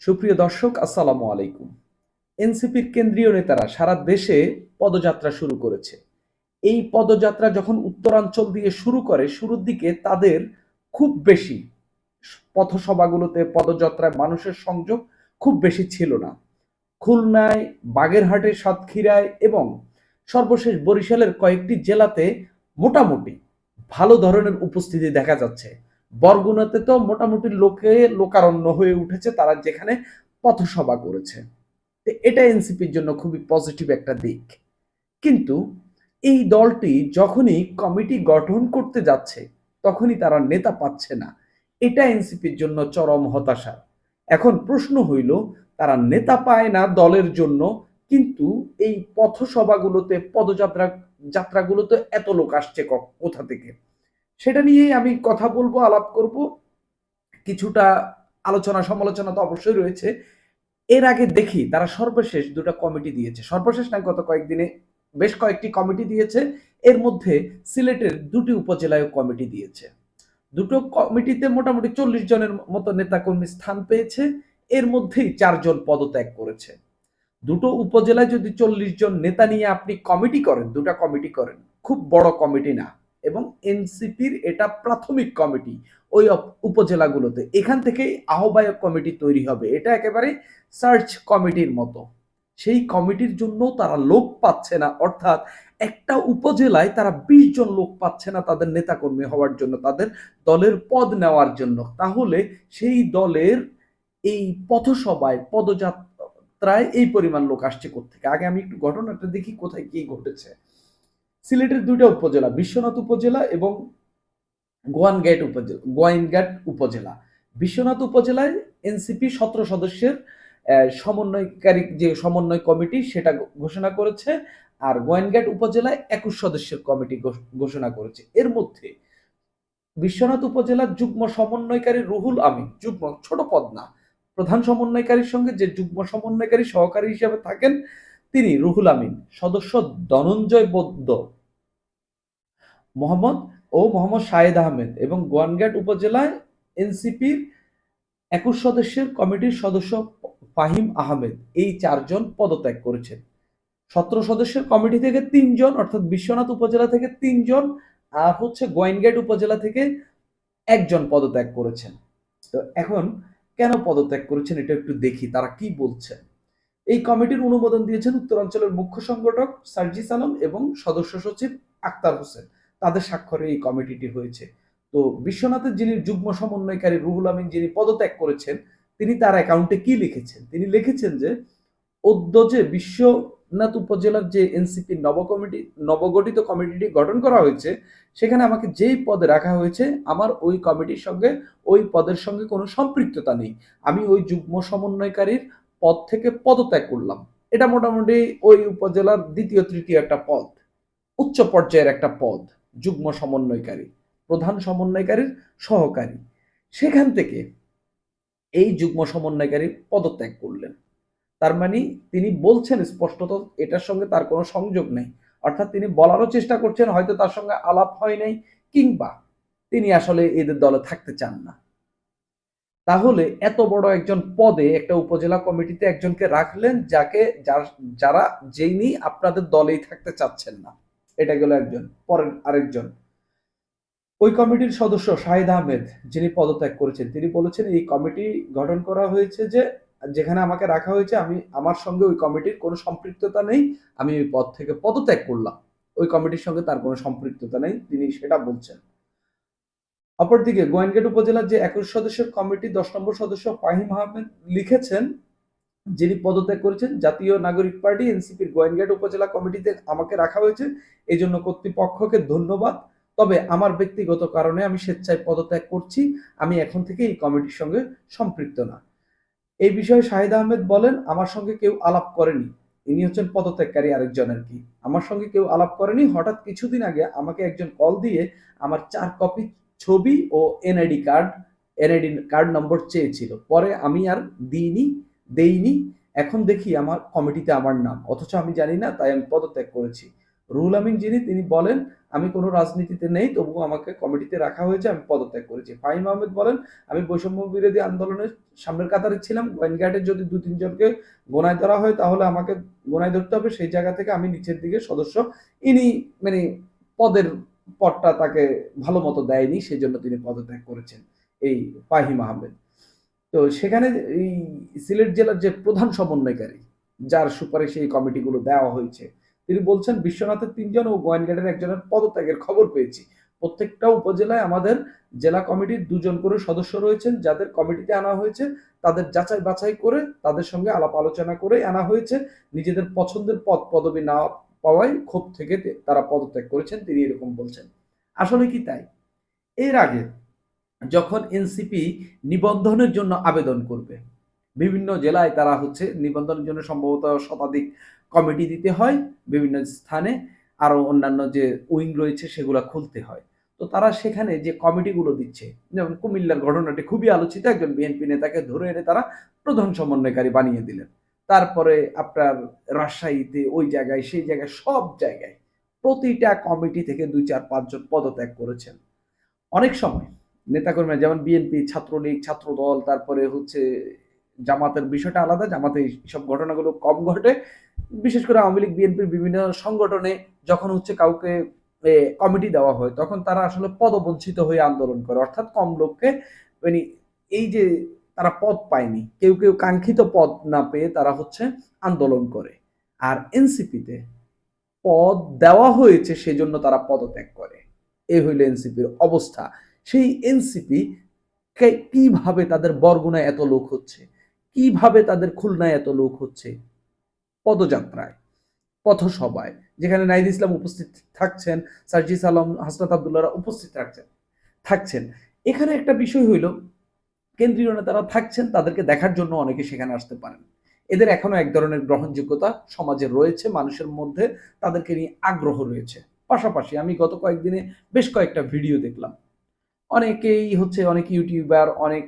সুপ্রিয় দর্শক, আসসালামু আলাইকুম। এনসিপির কেন্দ্রীয় নেতারা সারা দেশে পদযাত্রা শুরু করেছে। এই পদযাত্রা যখন উত্তরাঞ্চল দিয়ে শুরু করে, শুরুর দিকে তাদের খুব বেশি পথসভাগুলোতে পদযাত্রায় মানুষের সংযোগ খুব বেশি ছিল না। খুলনায়, বাগেরহাটে, সাতক্ষীরায় এবং সর্বশেষ বরিশালের কয়েকটি জেলাতে মোটামুটি ভালো ধরনের উপস্থিতি দেখা যাচ্ছে। বরগুনাতে তো মোটামুটি লোকারণ্য হয়ে উঠেছে তারা যেখানে পথসভা করেছে। এটা এনসিপির জন্য খুবই পজিটিভ একটা দিক। কিন্তু এই দলটি যখনই কমিটি গঠন করতে যাচ্ছে তখনই তারা নেতা পাচ্ছে না। এটা এনসিপির জন্য চরম হতাশা। এখন প্রশ্ন হইল, তারা নেতা পায় না দলের জন্য, কিন্তু এই পথসভাগুলোতে যাত্রাগুলোতে এত লোক আসছে কোথা থেকে? সেটা নিয়েই আমি কথা বলবো, আলাপ করব। কিছুটা আলোচনা সমালোচনা তো অবশ্যই রয়েছে। এর আগে দেখি তারা সর্বশেষ দুটো কমিটি দিয়েছে, সর্বশেষ না, গত কয়েকদিনে বেশ কয়েকটি কমিটি দিয়েছে। এর মধ্যে সিলেটের দুটি উপজেলায় কমিটি দিয়েছে। দুটো কমিটিতে মোটামুটি 40 জনের মতো নেতাকর্মী স্থান পেয়েছে। এর মধ্যেই 4 জন পদত্যাগ করেছে। দুটো উপজেলায় যদি 40 জন নেতা নিয়ে আপনি কমিটি করেন, দুটা কমিটি করেন, খুব বড় কমিটি না। এবং এনসিপির এটা প্রাথমিক কমিটি ওই উপজেলাগুলোতে। এখান থেকেই আহ্বায়ক কমিটি তৈরি হবে। এটা একেবারে সার্চ কমিটির মতো। সেই কমিটির জন্য তারা লোক পাচ্ছে না, অর্থাৎ একটা উপজেলায় তারা 20 জন লোক পাচ্ছে না তাদের নেতাকর্মী হওয়ার জন্য, তাদের দলের পদ নেওয়ার জন্য। তাহলে সেই দলের এই পথসভায় পদযাত্রায় এই পরিমাণ লোক আসছে কোত্থেকে? আগে আমি একটু ঘটনাটা দেখি কোথায় কি ঘটেছে। সিলেটের দুইটা উপজেলা, বিশ্বনাথ উপজেলা এবং গোয়াইনঘাট উপজেলা। বিশ্বনাথ উপজেলায় এনসিপি 17 সদস্যের সমন্বয়কারী যে সমন্বয় কমিটি সেটা ঘোষণা করেছে। আর গোয়াইনঘাট উপজেলায় 21 সদস্যের কমিটি ঘোষণা করেছে। এর মধ্যে বিশ্বনাথ উপজেলার যুগ্ম সমন্বয়কারী রুহুল আমিন, যুগ্ম ছোট পদ না, প্রধান সমন্বয়কারীর সঙ্গে যে যুগ্ম সমন্বয়কারী সহকারী হিসেবে থাকেন তিনি রুহুল আমিন, সদস্য ধনঞ্জয় বৌদ্ধ, মোহাম্মদ মোহাম্মদ শাহেদ আহমেদ এবং গোয়াইনঘাট উপজেলায় এনসিপির 21 সদস্যের কমিটির সদস্য ফাহিম আহমেদ, এই 4 জন পদত্যাগ করেছেন। 17 সদস্যের কমিটি থেকে 3 জন, অর্থাৎ বিশ্বনাথ উপজেলা থেকে 3 জন, আর হচ্ছে গোয়াইনঘাট উপজেলা থেকে 1 জন পদত্যাগ করেছেন। তো এখন কেন পদত্যাগ করেছেন এটা একটু দেখি তারা কি বলছেন। এই কমিটির অনুমোদন দিয়েছেন উত্তরাঞ্চলের মুখ্য সংগঠক সার্জিস আলম এবং সদস্য সচিব আক্তার হোসেন। তাদের স্বাক্ষরে এই কমিটিটি হয়েছে। তো বিশ্বনাথের যিনি যুগ্ম সমন্বয়কারী রুহুল আমিন, যিনি পদত্যাগ করেছেন, তিনি তার অ্যাকাউন্টে কি লিখেছেন? তিনি লিখেছেন যে যে বিশ্বনাথ উপজেলার যে এনসিপি নবগঠিত কমিটিটি গঠন করা হয়েছে, সেখানে আমাকে যেই পদে রাখা হয়েছে আমার ওই কমিটির সঙ্গে, ওই পদের সঙ্গে কোনো সম্পৃক্ততা নেই। আমি ওই যুগ্ম সমন্বয়কারীর পদ থেকে পদত্যাগ করলাম। এটা মোটামুটি ওই উপজেলার দ্বিতীয় তৃতীয় একটা পদ, উচ্চ পর্যায়ের একটা পদ, যুগ্ম সমন্বয়কারী, প্রধান সমন্বয়কারীর সহকারী। সেখান থেকে এই যুগ্ম সমন্বয়কারী পদত্যাগ করলেন। তার মানে তিনি বলছেন স্পষ্টত এটার সঙ্গে তার কোনো সংযোগ নেই। অর্থাৎ তিনি বলারও চেষ্টা করছেন হয়তো তার সঙ্গে আলাপ হয় নাই, কিংবা তিনি আসলে এদের দলে থাকতে চান না। তাহলে এত বড় একজন পদে একটা উপজেলা কমিটিতে একজনকে রাখলেন যারা যিনি আপনাদের দলেই থাকতে চাচ্ছেন না। এটা গেল একজন। পরের আরেকজন, ওই কমিটির সদস্য শাহিদ আহমেদ, যিনি পদত্যাগ করেছেন, তিনি বলেছেন এই কমিটি গঠন করা হয়েছে যে যেখানে আমাকে রাখা হয়েছে, আমার সঙ্গে ওই কমিটির কোনো সম্পৃক্ততা নেই, আমি ওই পদ থেকে পদত্যাগ করলাম, ওই কমিটির সঙ্গে তার কোনো সম্পৃক্ততা নেই, তিনি সেটা বলছেন। অপরদিকে গোয়াইনঘাট উপজেলার যে 21 সদস্যের কমিটি 10 নম্বর সদস্য ফাহিম আহমেদ লিখেছেন, যিনি পদত্যাগ করেছেন, জাতীয় নাগরিক পার্টি এনসিপির গোয়াইনঘাট উপজেলা কমিটিতে আমাকে রাখা হয়েছে, এই জন্য কর্তৃপক্ষকে ধন্যবাদ। তবে আমার ব্যক্তিগত কারণে আমি স্বেচ্ছায় পদত্যাগ করছি, আমি এখন থেকে এই কমিটির সঙ্গে সম্পৃক্ত না। এই বিষয়ে শাহিদ আহমেদ বলেন, আমার সঙ্গে কেউ আলাপ করেনি। ইনি হচ্ছেন পদত্যাগকারী আরেকজন আর কি। আমার সঙ্গে কেউ আলাপ করেনি, হঠাৎ কিছুদিন আগে আমাকে একজন কল দিয়ে আমার 4 কপি ছবি ও এনআইডি কার্ড নম্বর চেয়েছিল। পরে আমি আর দেইনি। এখন দেখি আমার কমিটিতে আমার নাম, অথচ আমি জানি না, তাই আমি পদত্যাগ করেছি। রুহুল আমিন যিনি, তিনি বলেন আমি কোনো রাজনীতিতে নেই, তবুও আমাকে কমিটিতে রাখা হয়েছে, আমি পদত্যাগ করেছি। ফাহিম আহমেদ বলেন আমি বৈষম্য বিরোধী আন্দোলনের সামনের কাতারে ছিলাম, গোয়েনঘাটের যদি 2-3 জনকে গোনায় ধরা হয় তাহলে আমাকে গোনায় ধরতে হবে, সেই জায়গা থেকে আমি নিচের দিকে সদস্য। ইনি মানে পদের পদটা তাকে ভালো মতো দেয়নি, সেই জন্য তিনি পদত্যাগ করেছেন এই ফাহিম আহমেদ। তো সেখানে এই সিলেট জেলার যে প্রধান সমন্বয়কারী, যার সুপারিশে এই কমিটিগুলো দেওয়া হয়েছে, তিনি বলছেন বিশ্বনাথের 3 জন ও গোয়েনঘাটের 1 জনের পদত্যাগের খবর পেয়েছি। প্রত্যেকটা উপজেলায় আমাদের জেলা কমিটির 2 জন করে সদস্য রয়েছেন, যাদের কমিটিতে আনা হয়েছে, তাদের যাচাই বাছাই করে তাদের সঙ্গে আলাপ আলোচনা করে আনা হয়েছে। নিজেদের পছন্দের পদ পদবি না পাওয়ায় ক্ষোভ থেকে তারা পদত্যাগ করেছেন, তিনি এরকম বলছেন। আসলে কি তাই? এর আগে যখন এনসিপি নিবন্ধনের জন্য আবেদন করবে, বিভিন্ন জেলায় তারা হচ্ছে নিবন্ধনের জন্য সম্ভবত শতাধিক কমিটি দিতে হয়, বিভিন্ন স্থানে আরো অন্যান্য যে উইং রয়েছে সেগুলো খুলতে হয়। তো তারা সেখানে যে কমিটিগুলো দিচ্ছে, যেমন কুমিল্লার ঘটনাটি খুবই আলোচিত, একজন বিএনপি নেতাকে ধরে এনে তারা প্রধান সমন্বয়কারী বানিয়ে দিলেন। তারপরে আপনার রাজশাহীতে ওই জায়গায় সেই জায়গায় সব জায়গায় প্রতিটা কমিটি থেকে 2-4-5 জন পদত্যাগ করেছেন। অনেক সময় নেতাকর্মীরা যেমন বিএনপি, ছাত্রলীগ, ছাত্রদল, তারপরে হচ্ছে জামাতের বিষয়টা আলাদা, জামাতে এইসব ঘটনাগুলো কম ঘটে। বিশেষ করে আওয়ামী লীগ, বিএনপির বিভিন্ন সংগঠনে যখন হচ্ছে কাউকে কমিটি দেওয়া হয়, তখন তারা আসলে পদবঞ্চিত হয়ে আন্দোলন করে। অর্থাৎ কম লোককে মানে এই যে তারা পদ পায়নি, কেউ কেউ কাঙ্ক্ষিত পদ না পেয়ে তারা হচ্ছে আন্দোলন করে। আর এনসিপিতে পদ দেওয়া হয়েছে সেজন্য তারা পদত্যাগ করে। এই হইল এনসিপির অবস্থা। সেই এনসিপি কিভাবে তাদের বরগুনায় এত লোক হচ্ছে, কিভাবে তাদের খুলনায় এত লোক হচ্ছে, পদযাত্রায়, পথসভায়, যেখানে নাহিদ ইসলাম উপস্থিত থাকছেন, সার্জিস আলম, হাসনাত আব্দুল্লাহরা উপস্থিত থাকছেন। এখানে একটা বিষয় হইল, কেন্দ্রীয় নেতারা থাকছেন, তাদেরকে দেখার জন্য অনেকে সেখানে আসতে পারেন। এদের এখনো এক ধরনের গ্রহণযোগ্যতা সমাজে রয়েছে, মানুষের মধ্যে তাদেরকে নিয়ে আগ্রহ রয়েছে। পাশাপাশি আমি গত কয়েকদিনে বেশ কয়েকটা ভিডিও দেখলাম, অনেকেই হচ্ছে, অনেক ইউটিউবার, অনেক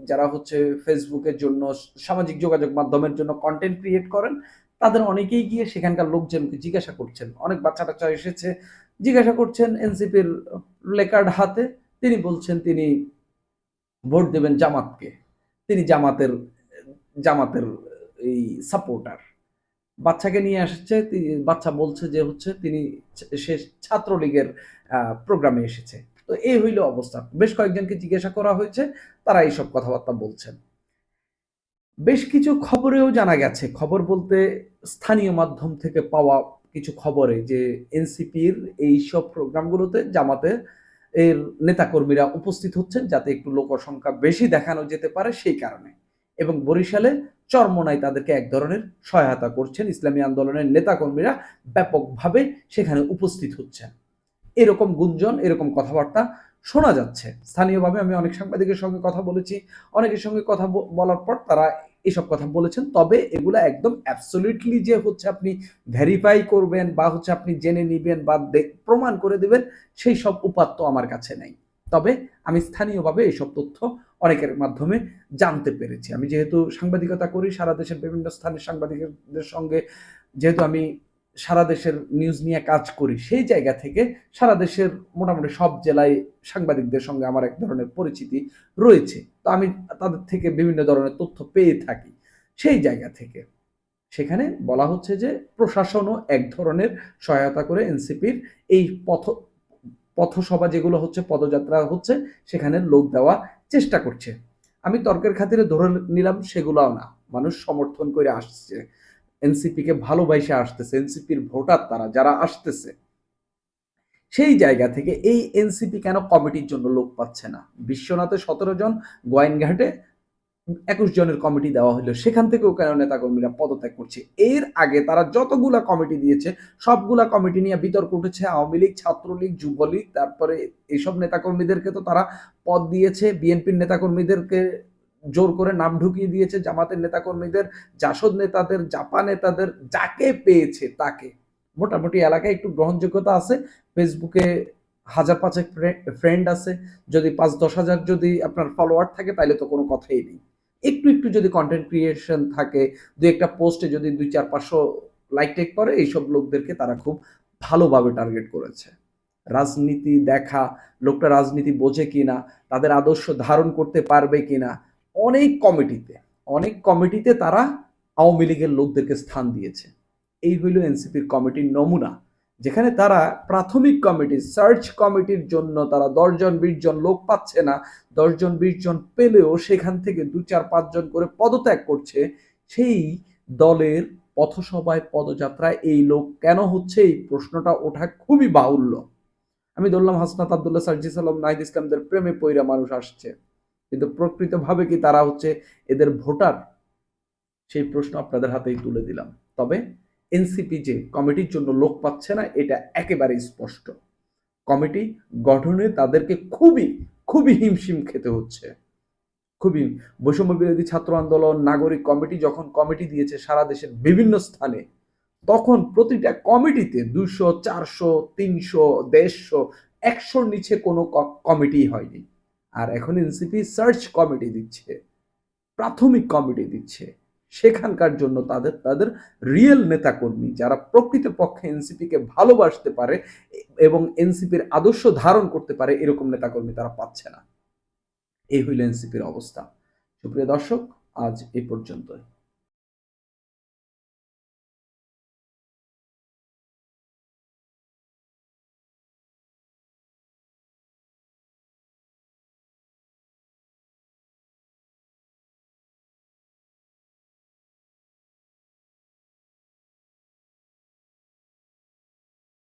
যারা হচ্ছে ফেসবুকের জন্য, সামাজিক যোগাযোগ মাধ্যমের জন্য কন্টেন্ট ক্রিয়েট করেন, তাদের অনেকেই গিয়ে সেখানকার লোকজনকে জিজ্ঞাসা করছেন। অনেক বাচ্চা টাচ্চা এসেছে, জিজ্ঞাসা করছেন এনসিপির লেকার্ড হাতে, তিনি বলছেন তিনি ভোট দেবেন জামাতকে, তিনি জামাতের জামাতের এই সাপোর্টার। বাচ্চাকে নিয়ে আসছে, বাচ্চা বলছে যে হচ্ছে তিনি সে ছাত্রলীগের প্রোগ্রামে এসেছে। তো এই হইল অবস্থা। বেশ কয়েকজনকে জিজ্ঞাসা করা হয়েছে, তারা এইসব কথাবার্তা বলছেন। বেশ কিছু খবরেও জানা গেছে, খবর বলতে স্থানীয় মাধ্যম থেকে পাওয়া কিছু খবরে, যে এনসিপির এইসব প্রোগ্রামগুলোতে জামাতে এর নেতাকর্মীরা উপস্থিত হচ্ছেন যাতে একটু লোক সংখ্যা বেশি দেখানো যেতে পারে সেই কারণে। এবং বরিশালে চরমোনাই তাদেরকে এক ধরনের সহায়তা করছেন, ইসলামী আন্দোলনের নেতাকর্মীরা ব্যাপকভাবে সেখানে উপস্থিত হচ্ছেন। এরকম গুঞ্জন, এরকম কথাবার্তা শোনা যাচ্ছে। স্থানীয়ভাবে আমি অনেক সাংবাদিকের সঙ্গে কথা বলেছি, অনেকের সঙ্গে কথা বলার পর তারা এসব কথা বলেছেন। তবে এগুলা একদম অ্যাবসলিউটলি যে হচ্ছে আপনি ভেরিফাই করবেন বা হচ্ছে আপনি জেনে নিবেন বা প্রমাণ করে দেবেন, সেই সব উপাত্ত আমার কাছে নেই। তবে আমি স্থানীয়ভাবে এইসব তথ্য অনেকের মাধ্যমে জানতে পেরেছি। আমি যেহেতু সাংবাদিকতা করি, সারা দেশের বিভিন্ন স্থানের সাংবাদিকদের সঙ্গে যেহেতু আমি সারা দেশের নিউজ নিয়ে কাজ করি, সেই জায়গা থেকে সারা দেশের মোটামুটি সব জেলায় সাংবাদিকদের সঙ্গে আমার এক ধরনের পরিচিতি রয়েছে। তো আমি তাদের থেকে বিভিন্ন ধরনের তথ্য পেয়ে থাকি। সেই জায়গা থেকে সেখানে বলা হচ্ছে যে প্রশাসনও এক ধরনের সহায়তা করে এনসিপির এই পথসভা যেগুলো হচ্ছে, পদযাত্রা হচ্ছে, সেখানে লোক দেওয়া চেষ্টা করছে। আমি তর্কের খাতিরে ধরে নিলাম সেগুলোও না, মানুষ সমর্থন করে আসছে, এনসিপিকে ভালোবাসে আসতেছে, এনসিপির ভোটার তারা যারা আসতেছে। সেই জায়গা থেকে এই এনসিপি কেন কমিটির জন্য লোক পাচ্ছে না? বিশ্বনাথে 17 জন, গোয়াইনঘাটে 21 জনের কমিটি দেওয়া হলো, সেখান থেকেও কেন নেতাকর্মীরা পদত্যাগ করছে? এর আগে তারা যতগুলা কমিটি দিয়েছে সবগুলা কমিটি নিয়ে বিতর্ক উঠেছে। আওয়ামী লীগ, ছাত্রলীগ, যুবলীগ, তারপরে এইসব নেতাকর্মীদেরকে তো তারা পদ দিয়েছে, বিএনপির নেতাকর্মীদেরকে জোর করে নাম ঢুকিয়ে দিয়েছে, জামাতের নেতাকর্মীদের, জাসদ নেতাদের, জাপা নেতাদের, যাকে পেয়েছে তাকে। মোটামুটি এলাকায় একটু গ্রহণযোগ্যতা আছে, ফেসবুকে 1000-5 ফ্রেন্ড আছে, যদি 5-10 হাজার যদি আপনার ফলোয়ার থাকে তাহলে তো কোনো কথাই নেই। একটু একটু যদি কন্টেন্ট ক্রিয়েশন থাকে, দু একটা পোস্টে যদি 200-400-500 লাইক টেক করে, এইসব লোকদেরকে তারা খুব ভালোভাবে টার্গেট করেছে। রাজনীতি দেখা, লোকটা রাজনীতি বোঝে কিনা, তাদের আদর্শ ধারণ করতে পারবে কিনা, অনেক কমিটিতে তারা আওয়ামী লীগের লোকদেরকে স্থান দিয়েছে। এই হইল এনসিপির কমিটির নমুনা, যেখানে তারা প্রাথমিক কমিটি, সার্চ কমিটির জন্য তারা 10 জন 20 জন লোক পাচ্ছে না, 10 জন 20 জন পেলেও সেখান থেকে 2 4 5 জন করে পদত্যাগ করছে। সেই দলের পথসভায় পদযাত্রায় এই লোক কেন হচ্ছে, এই প্রশ্নটা ওঠা খুবই বাহুল্য। আমি ধরলাম হাসনাত আবদুল্লাহ, সার্জিস আলম, নাহিদ ইসলামদের প্রেমে পইরা মানুষ আসছে, কিন্তু প্রকৃতভাবে কি তারা হচ্ছে এদের ভোটার? সেই প্রশ্ন আপনাদের হাতেই তুলে দিলাম। তবে এনসিপি যে কমিটির জন্য লোক পাচ্ছে না, এটা একেবারেই স্পষ্ট। কমিটি গঠনে তাদেরকে খুবই হিমশিম খেতে হচ্ছে। খুবই বৈষম্য বিরোধী ছাত্র আন্দোলন, নাগরিক কমিটি যখন কমিটি দিয়েছে সারা দেশের বিভিন্ন স্থানে, তখন প্রতিটা কমিটিতে 200 400 300 150 100-র নিচে কোনো কমিটি হয়নি। আর এখন এনসিপি সার্চ কমিটি দিচ্ছে, প্রাথমিক কমিটি দিচ্ছে। সেখানকার জন্য তাদের রিয়েল নেতাকর্মী, যারা প্রকৃতপক্ষে এনসিপিকে ভালোবাসতে পারে এবং এনসিপির আদর্শ ধারণ করতে পারে, এরকম নেতাকর্মী তারা পাচ্ছে না। এই হইল এনসিপির অবস্থা। সুপ্রিয় দর্শক, আজ এই পর্যন্তই।